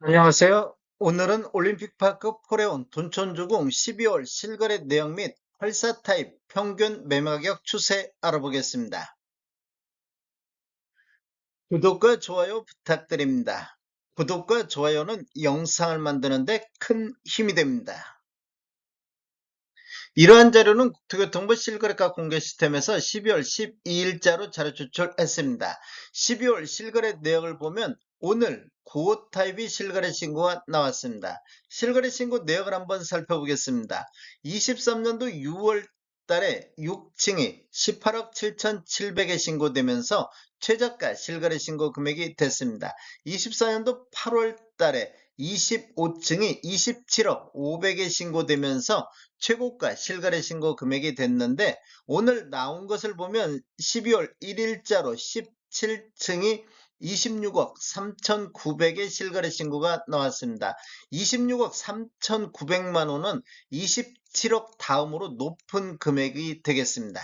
안녕하세요. 오늘은 올림픽파크 포레온 둔촌주공 12월 실거래 내역 및 84 타입 평균 매매가격 추세 알아보겠습니다. 구독과 좋아요 부탁드립니다. 구독과 좋아요는 영상을 만드는데 큰 힘이 됩니다. 이러한 자료는 국토교통부 실거래가 공개 시스템에서 12월 12일자로 자료 제출했습니다. 12월 실거래 내역을 보면 오늘 9호 타입이 실거래 신고가 나왔습니다. 실거래 신고 내역을 한번 살펴보겠습니다. 23년도 6월 달에 6층이 18억 7,700에 신고되면서 최저가 실거래 신고 금액이 됐습니다. 24년도 8월 달에 25층이 27억 500에 신고되면서 최고가 실거래 신고 금액이 됐는데 오늘 나온 것을 보면 12월 1일자로 17층이 26억 3,900의 실거래 신고가 나왔습니다. 26억 3,900만 원은 27억 다음으로 높은 금액이 되겠습니다.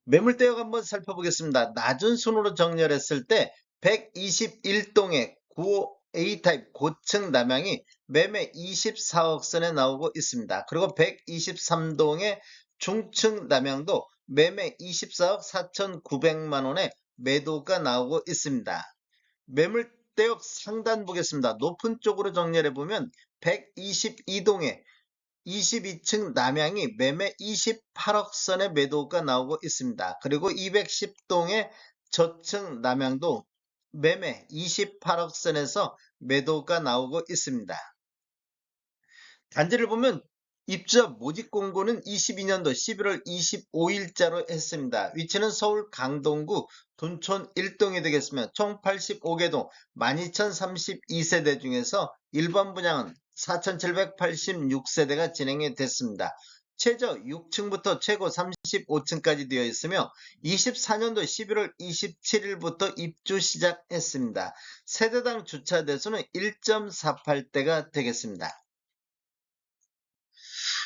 매물대역 한번 살펴보겠습니다. 낮은 순으로 정렬했을 때 121동의 9호 A타입 고층 남향이 매매 24억 선에 나오고 있습니다. 그리고 123동의 중층 남향도 매매 24억 4,900만 원에 매도가 나오고 있습니다. 매물대역 상단 보겠습니다. 높은 쪽으로 정렬해 보면 122동의 22층 남향이 매매 28억 선의 매도가 나오고 있습니다. 그리고 210동의 저층 남향도 매매 28억 선에서 매도가 나오고 있습니다. 단지를 보면 입주자 모집 공고는 22년도 11월 25일자로 했습니다. 위치는 서울 강동구 둔촌 1동이 되겠으며 총 85개 동 12,032세대 중에서 1번 분양은 4,786세대가 진행이 됐습니다. 최저 6층부터 최고 35층까지 되어 있으며 24년도 11월 27일부터 입주 시작했습니다. 세대당 주차 대수는 1.48대가 되겠습니다.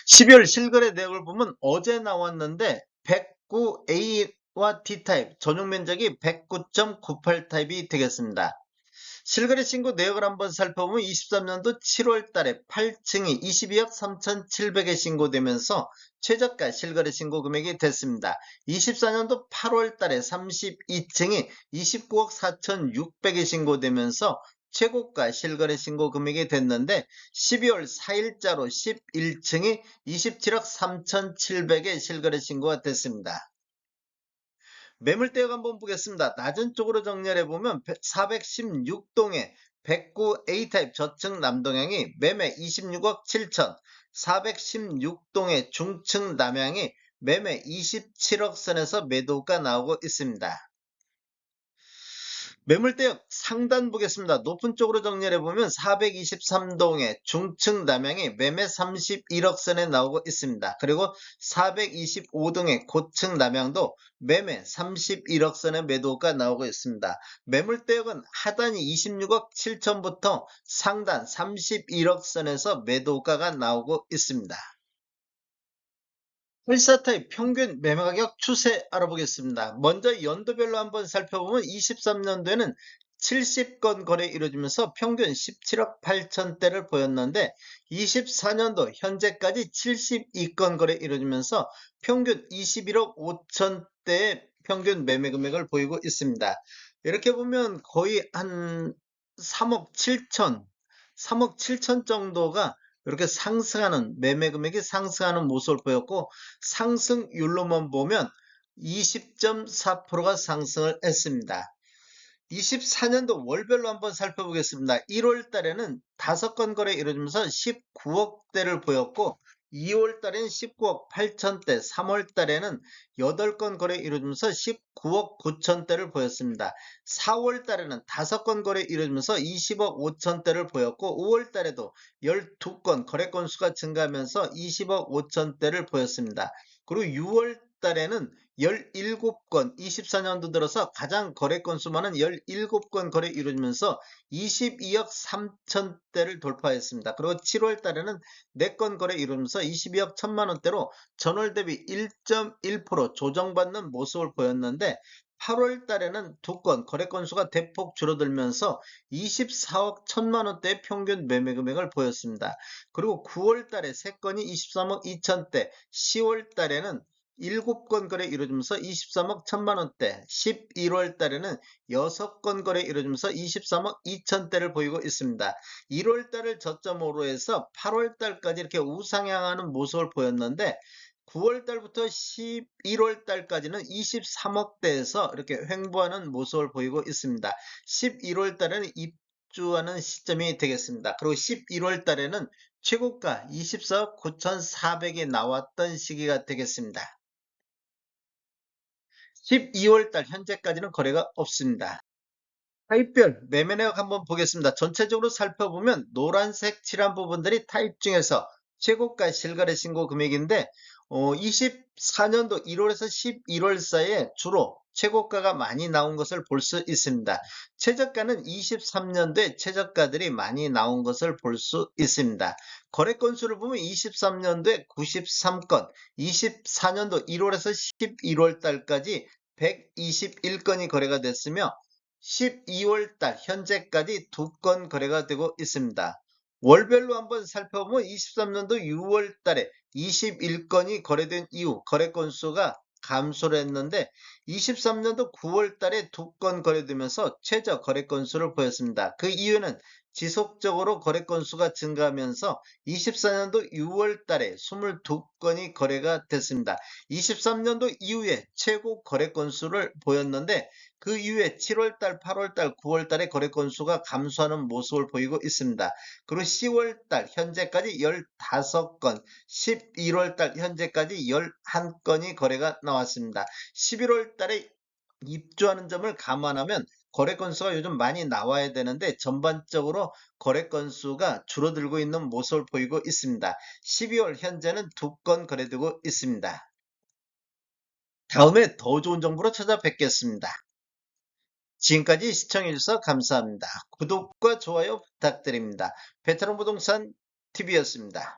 12월 실거래 내역을 보면 어제 나왔는데 109A와 D타입 전용 면적이 109.98 타입이 되겠습니다. 실거래 신고 내역을 한번 살펴보면 23년도 7월 달에 8층이 22억 3,700에 신고되면서 최저가 실거래 신고 금액이 됐습니다. 24년도 8월 달에 32층이 29억 4,600에 신고되면서 최고가 실거래 신고 금액이 됐는데 12월 4일자로 11층이 27억 3,700에 실거래 신고가 됐습니다. 매물대역 한번 보겠습니다. 낮은 쪽으로 정렬해 보면 416동의 109 A타입 저층 남동향이 매매 26억 7천, 416동의 중층 남향이 매매 27억 선에서 매도가 나오고 있습니다. 매물대역 상단 보겠습니다. 높은 쪽으로 정렬해 보면 423동의 중층 남향이 매매 31억 선에 나오고 있습니다. 그리고 425동의 고층 남향도 매매 31억 선의 매도가 나오고 있습니다. 매물대역은 하단이 26억 7천부터 상단 31억 선에서 매도가가 나오고 있습니다. 84타입 평균 매매가격 추세 알아보겠습니다. 먼저 연도별로 한번 살펴보면 23년도에는 70건 거래 이루어지면서 평균 17억 8천대를 보였는데 24년도 현재까지 72건 거래 이루어지면서 평균 21억 5천대의 평균 매매 금액을 보이고 있습니다. 이렇게 보면 거의 한 3억 7천, 3억 7천 정도가 이렇게 상승하는 매매 금액이 상승하는 모습을 보였고 상승률로만 보면 20.4%가 상승을 했습니다. 24년도 월별로 한번 살펴보겠습니다. 1월 달에는 5건 거래 이루어지면서 19억대를 보였고 2월 달에는 19억 8천대, 3월 달에는 8건 거래 이루어지면서 19억 9천대를 보였습니다. 4월 달에는 5건 거래 이루어지면서 20억 5천대를 보였고 5월 달에도 12건 거래 건수가 증가하면서 20억 5천대를 보였습니다. 그리고 6월 달에는 17건, 24년도 들어서 가장 거래 건수 많은 17건 거래 이루어지면서 22억 3천대를 돌파했습니다. 그리고 7월 달에는 4건 거래 이루면서 22억 1천만 원대로 전월 대비 1.1% 조정받는 모습을 보였는데 8월 달에는 2건 거래 건수가 대폭 줄어들면서 24억 1천만 원대의 평균 매매 금액을 보였습니다. 그리고 9월 달에 3건이 23억 2천대, 10월 달에는 7건 거래 이루어지면서 23억 1천만 원대, 11월 달에는 6건 거래 이루어지면서 23억 2천대를 보이고 있습니다. 1월 달을 저점으로 해서 8월 달까지 이렇게 우상향하는 모습을 보였는데 9월 달부터 11월 달까지는 23억대에서 이렇게 횡보하는 모습을 보이고 있습니다. 11월 달에는 입주하는 시점이 되겠습니다. 그리고 11월 달에는 최고가 24억 9,400이 나왔던 시기가 되겠습니다. 12월 달 현재까지는 거래가 없습니다. 타입별 매매 내역 한번 보겠습니다. 전체적으로 살펴보면 노란색 칠한 부분들이 타입 중에서 최고가 실거래 신고 금액인데 24년도 1월에서 11월 사이에 주로 최고가가 많이 나온 것을 볼 수 있습니다. 최저가는 23년도에 최저가들이 많이 나온 것을 볼 수 있습니다. 거래 건수를 보면 23년도에 93건, 24년도 1월에서 11월 달까지 121건이 거래가 됐으며 12월 달 현재까지 2건 거래가 되고 있습니다. 월별로 한번 살펴보면 23년도 6월 달에 21건이 거래된 이후 거래 건수가 감소를 했는데 23년도 9월 달에 2건 거래되면서 최저 거래 건수를 보였습니다. 그 이유는 지속적으로 거래 건수가 증가하면서 24년도 6월 달에 22건이 거래가 됐습니다. 23년도 이후에 최고 거래 건수를 보였는데 그 이후에 7월달, 8월달, 9월달에 거래 건수가 감소하는 모습을 보이고 있습니다. 그리고 10월달 현재까지 15건, 11월달 현재까지 11건이 거래가 나왔습니다. 11월달에 입주하는 점을 감안하면 거래 건수가 요즘 많이 나와야 되는데 전반적으로 거래 건수가 줄어들고 있는 모습을 보이고 있습니다. 12월 현재는 2건 거래되고 있습니다. 다음에 더 좋은 정보로 찾아뵙겠습니다. 지금까지 시청해주셔서 감사합니다. 구독과 좋아요 부탁드립니다. 베테랑 부동산 TV였습니다.